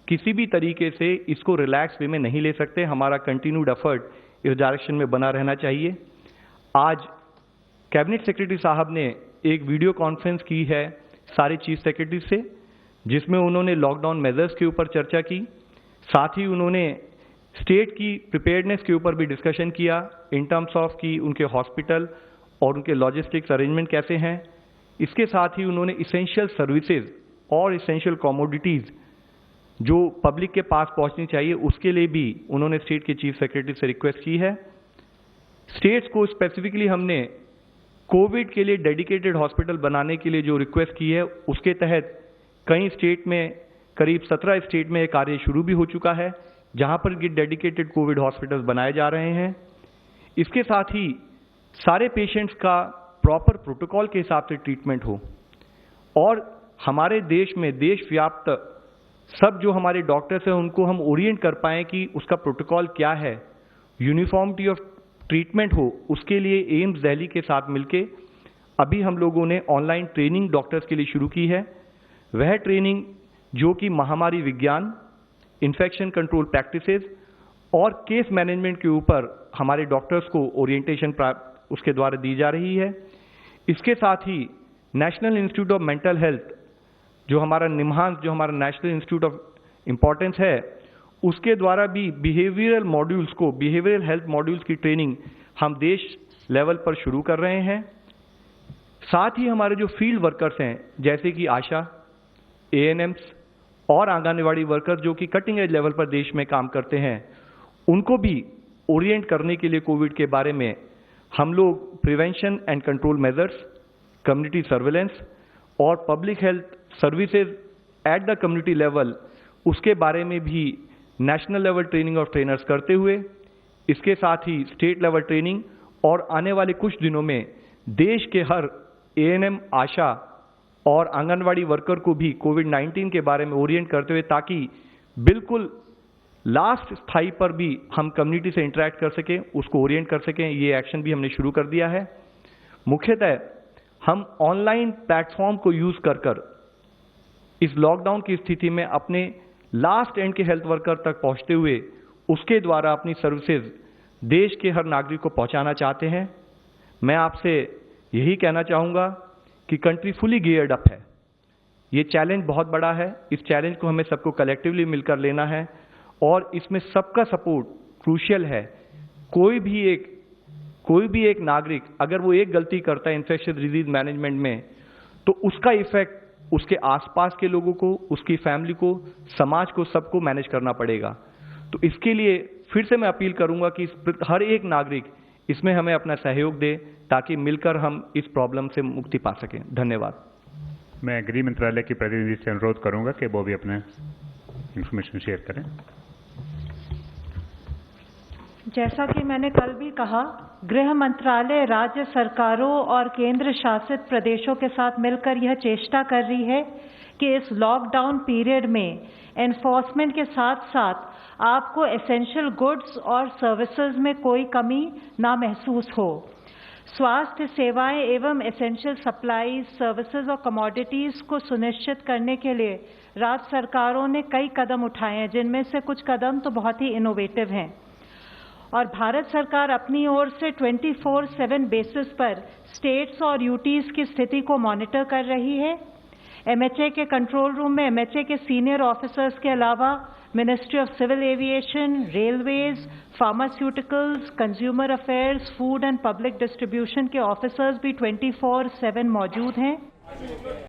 किसी भी तरीके से इसको रिलैक्स वे में नहीं ले सकते। हमारा कंटिन्यूड एफर्ट इस डायरेक्शन में बना रहना चाहिए। आज कैबिनेट सेक्रेटरी साहब ने एक वीडियो कॉन्फ्रेंस की है सारे चीफ सेक्रेटरी से, जिसमें उन्होंने लॉकडाउन मेजर्स के ऊपर चर्चा की। साथ ही उन्होंने स्टेट की प्रिपेयर्डनेस के ऊपर भी डिस्कशन किया इन टर्म्स ऑफ कि उनके हॉस्पिटल और उनके लॉजिस्टिक्स अरेंजमेंट कैसे हैं। इसके साथ ही उन्होंने इसेंशियल सर्विसेज और इसेंशियल कमोडिटीज़ जो पब्लिक के पास पहुंचनी चाहिए उसके लिए भी उन्होंने स्टेट के चीफ सेक्रेटरी से रिक्वेस्ट की है। स्टेट्स को स्पेसिफिकली हमने कोविड के लिए डेडिकेटेड हॉस्पिटल बनाने के लिए जो रिक्वेस्ट की है, उसके तहत कई स्टेट में करीब 17 स्टेट में कार्य शुरू भी हो चुका है, जहां पर ये डेडिकेटेड कोविड हॉस्पिटल्स बनाए जा रहे हैं। इसके साथ ही सारे पेशेंट्स का प्रॉपर प्रोटोकॉल के हिसाब से ट्रीटमेंट हो और हमारे देश में देशव्याप्त सब जो हमारे डॉक्टर्स हैं उनको हम ओरिएंट कर पाएं कि उसका प्रोटोकॉल क्या है, यूनिफॉर्मिटी ऑफ ट्रीटमेंट हो। उसके लिए एम्स दिल्ली के साथ मिलके अभी हम लोगों ने ऑनलाइन ट्रेनिंग डॉक्टर्स के लिए शुरू की है। वह ट्रेनिंग जो कि महामारी विज्ञान, इन्फेक्शन कंट्रोल प्रैक्टिसेस और केस मैनेजमेंट के ऊपर हमारे डॉक्टर्स को ओरिएंटेशन उसके द्वारा दी जा रही है। इसके साथ ही national institute of mental health जो हमारा निम्हांस, जो हमारा नेशनल इंस्टीट्यूट ऑफ इम्पोर्टेंस है, उसके द्वारा भी बिहेवियरल मॉड्यूल्स को, बिहेवियरल हेल्थ मॉड्यूल्स की ट्रेनिंग हम देश लेवल पर शुरू कर रहे हैं। साथ ही हमारे जो फील्ड वर्कर्स हैं जैसे कि आशा, एएनएम्स और आंगनवाड़ी वर्कर्स जो कि कटिंग एज लेवल पर देश में काम करते हैं, उनको भी ओरिएंट करने के लिए कोविड के बारे में हम लोग prevention and control measures, community surveillance और public health services at the community level, उसके बारे में भी national level training of trainers करते हुए, इसके साथ ही स्टेट लेवल ट्रेनिंग और आने वाले कुछ दिनों में देश के हर एएनएम, आशा और आंगनवाड़ी वर्कर को भी कोविड-19 के बारे में ओरिएंट करते हुए, ताकि बिल्कुल लास्ट स्थाई पर भी हम कम्युनिटी से इंटरेक्ट कर सकें, उसको ओरिएंट कर सकें। ये एक्शन भी हमने शुरू कर दिया है। मुख्यतः हम ऑनलाइन प्लेटफॉर्म को यूज कर इस लॉकडाउन की स्थिति में अपने लास्ट एंड के हेल्थ वर्कर तक पहुंचते हुए उसके द्वारा अपनी सर्विसेज देश के हर नागरिक को पहुंचाना चाहते हैं। मैं आपसे यही कहना चाहूँगा कि कंट्री फुली गियर्ड अप है। ये चैलेंज बहुत बड़ा है। इस चैलेंज को हमें सबको कलेक्टिवली मिलकर लेना है और इसमें सबका सपोर्ट क्रूशियल है। कोई भी एक नागरिक अगर वो एक गलती करता है इन्फेक्शियस डिजीज मैनेजमेंट में, तो उसका इफेक्ट उसके आसपास के लोगों को, उसकी फैमिली को, समाज को, सबको मैनेज करना पड़ेगा। तो इसके लिए फिर से मैं अपील करूंगा कि हर एक नागरिक इसमें हमें अपना सहयोग दे ताकि मिलकर हम इस प्रॉब्लम से मुक्ति पा सकें। धन्यवाद। मैं गृह मंत्रालय की प्रतिनिधि से अनुरोध करूंगा कि वो भी अपने इंफॉर्मेशन शेयर करें। जैसा कि मैंने कल भी कहा, गृह मंत्रालय राज्य सरकारों और केंद्र शासित प्रदेशों के साथ मिलकर यह चेष्टा कर रही है कि इस लॉकडाउन पीरियड में एनफोर्समेंट के साथ साथ आपको एसेंशियल गुड्स और सर्विसेज में कोई कमी ना महसूस हो। स्वास्थ्य सेवाएं एवं एसेंशियल सप्लाईज, सर्विसेज और कमोडिटीज को सुनिश्चित करने के लिए राज्य सरकारों ने कई कदम उठाए हैं, जिनमें से कुछ कदम तो बहुत ही इनोवेटिव हैं। और भारत सरकार अपनी ओर से 24/7 बेसिस पर स्टेट्स और यूटीज की स्थिति को मॉनिटर कर रही है। एमएचए के कंट्रोल रूम में एमएचए के सीनियर ऑफिसर्स के अलावा ministry of civil aviation, railways, pharmaceuticals, consumer affairs, food and public distribution के ऑफिसर्स भी 24/7 मौजूद हैं।